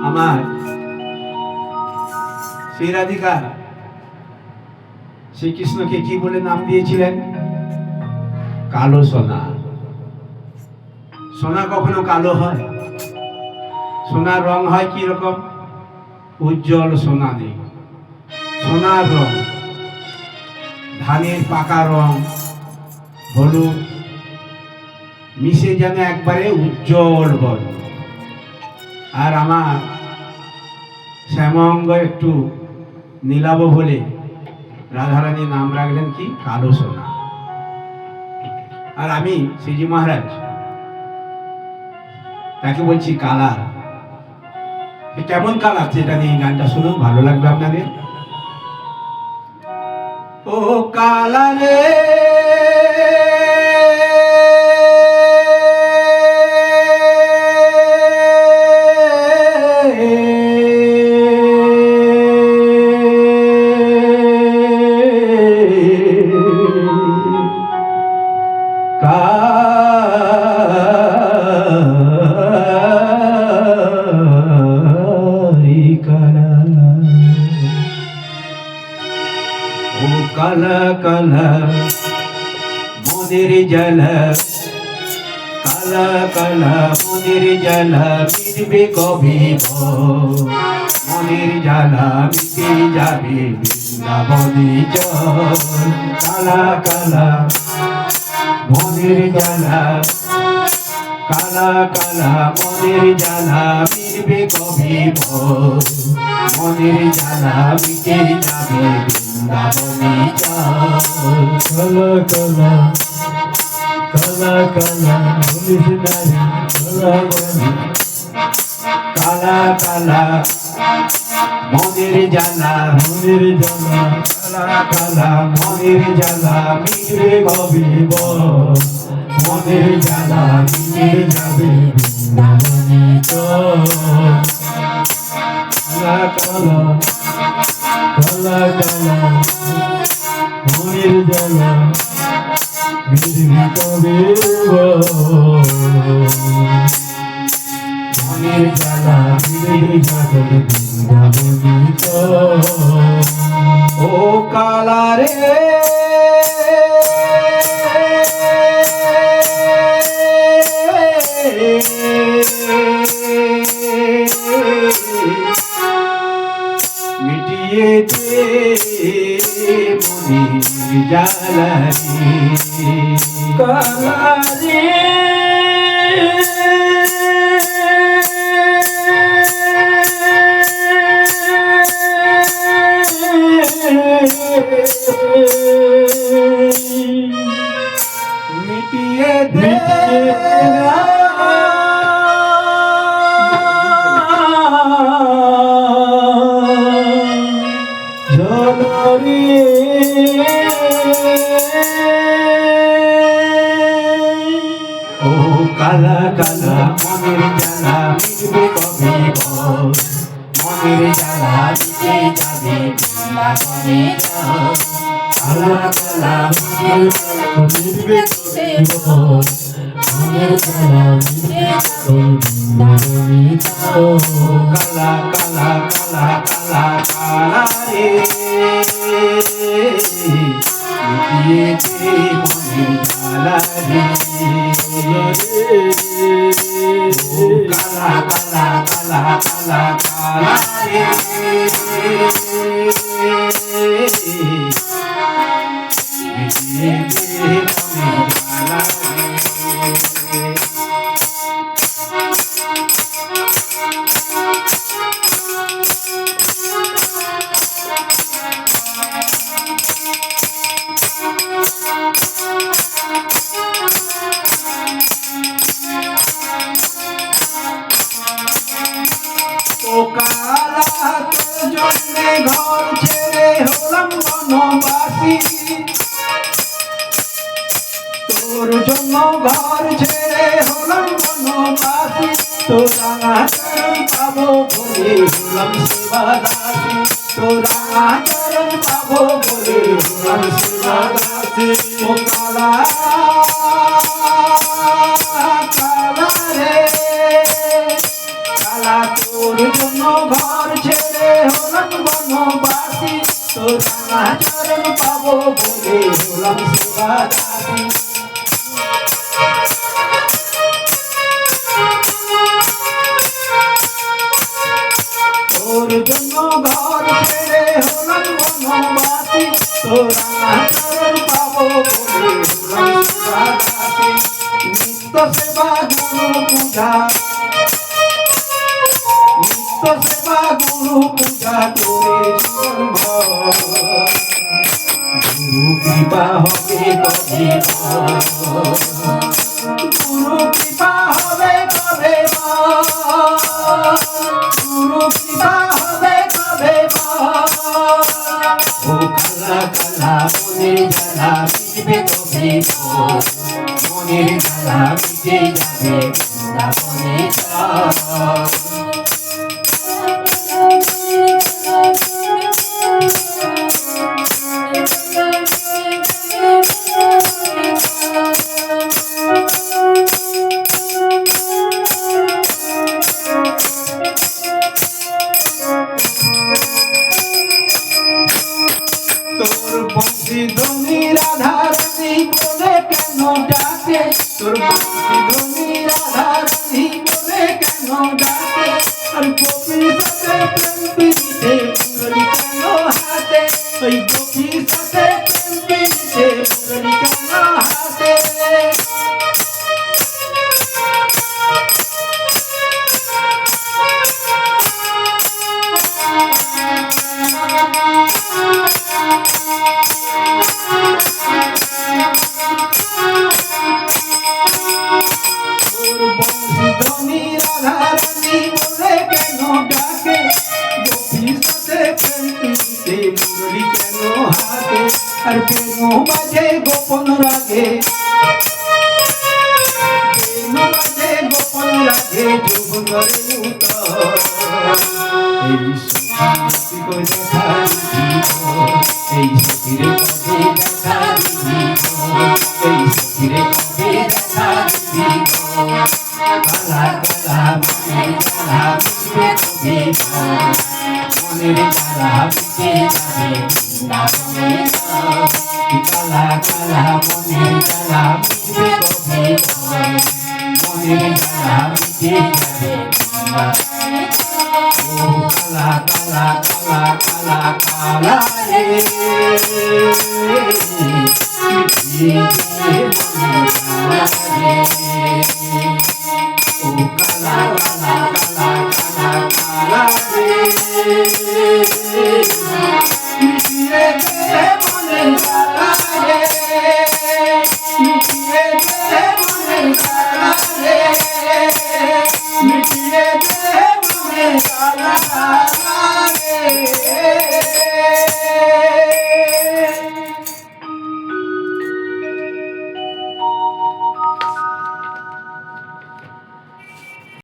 আমার শ্রী রাধিকা শ্রীকৃষ্ণকে কি বলে নাম দিয়েছিলেন? কালো সোনা। সোনা কখনো কালো হয়? সোনার রং হয় কি রকম? উজ্জ্বল সোনালি সোনার রং, ধানের পাকা রং, হলুদ মিশে যেন একবারে উজ্জ্বল বল। আর আমার শ্যামাঙ্গ একটু নীলাভ বলে রাধারানী নাম রাখলেন কি? কালো সোনা। আর আমি শ্রীজি মহারাজ তাকে বলছি কালার। কেমন কালার সেটা নিয়ে গানটা শুনুন, ভালো লাগবে আপনাদের। ও কালারে কালা কালা মোদের জ্বালা, কালা কালা মোদের জ্বালা মিটবে কবে? মনের জ্বালা মিটে যাবে বৃন্দাবনে চল। কালা কালা মোদের জ্বালা, কালা কালা মনের জ্বালা মিটবে কবে? মনের জ্বালা মিটে যাবে বৃন্দাবনে চল। কালা কালা কালা কালা বলিস নারী কালা বলি, কালা কালা মনের জ্বালা, মনের জ্বালা, কালা কালা মনের জ্বালা মিটবে কবে? মনের জ্বালা মিটে যাবে বৃন্দাবনে চল। কালা কালা কালা কালা মনের জ্বালা মিটবে কবে? মনের জ্বালা মিটে যাবে বৃন্দাবনে চল। ও কালা রে মিটিয়ে দে মনের জ্বালা রে, কালা রে মিটিয়ে দে ও কালা কালা মনের জ্বালা মিটবে কবে? মনের জ্বালা মিটে যাবে বৃন্দাবনে চল। কালা কালা মনের জ্বালা মিটবে কবে? মনের জ্বালা মিটে যাবে বৃন্দাবনে চল। কালা কালা কালা কালা কালা রে মিটিয়ে দে মনের জ্বালা রে, কালা কালা কালা কালা কালা রে মিটিয়ে দে মনের জ্বালা রে। ও কালা তোর জন্যে ঘর ছেড়ে হলাম বনবাসী, তোর জন্য ঘর ছেড়ে হলাম বনবাসী, তোর রাঙা চরণ পাবো বলে হলাম সেবাদাসী, তোর রাঙা চরণ পাবো বলে হলাম সেবাদাসী। ও কালা কালা রে কালা তোর জন্য বলে হলাম সেবা দাসী। তোর জন্য ঘর ছেড়ে হলাম বনবাসী, তোর আচরণ পাবো বলে হলাম সেবা দাসী। নিত্য সেবা গুরু পূজা, নিত্য সেবা গুরু পূজা করে জীবন ভর। গুরু কৃপা হবে কবে, গুরু কৃপা হবে কবে, গুরু কৃপা হবে কবে। ও কালা কালা মনের জ্বালা মিটবে কবে, মনের জ্বালা মিটে যাবে বৃন্দাবনে চল। তোর বংশীধ্বনি রাধা রানী বলে কেন ডাকে, তোর বংশীধ্বনি রাধা রানী বলে কেন ডাকে। আর গোপীর সাথে প্রেম প্রীতিতে মুরলি কেন হাতে, ওই গোপীর সাথে প্রেম প্রীতিতে মুরলি কেন হাতে। বংশীধ্বনি রাধা রানী বলে কেন ডাকে, গোপীর সাথে প্রেম প্রীতিতে মুরলি কেন হাতে। আর কেন বাজে গোপন রাগে, কেন বাজে গোপন রাগে যৌবনের উত্তর। এই সখী কই দেখা দিব, এই সখীর কবে দেখা দিব, এই সখীর কবে দেখা দিব। কালা কালা মনের জ্বালা মিটবে কবে, মনের জ্বালা মিটে যাবে বৃন্দাবনে চল। কালা কালা মনের জ্বালা মিটবে কবে, মনের জ্বালা মিটে যাবে বৃন্দাবনে চল। ও কালা কালা কালা কালা কালা রে, মিটিয়ে দে মনের জ্বালা রে। ও কালা কালা কালা কালা কালা রে।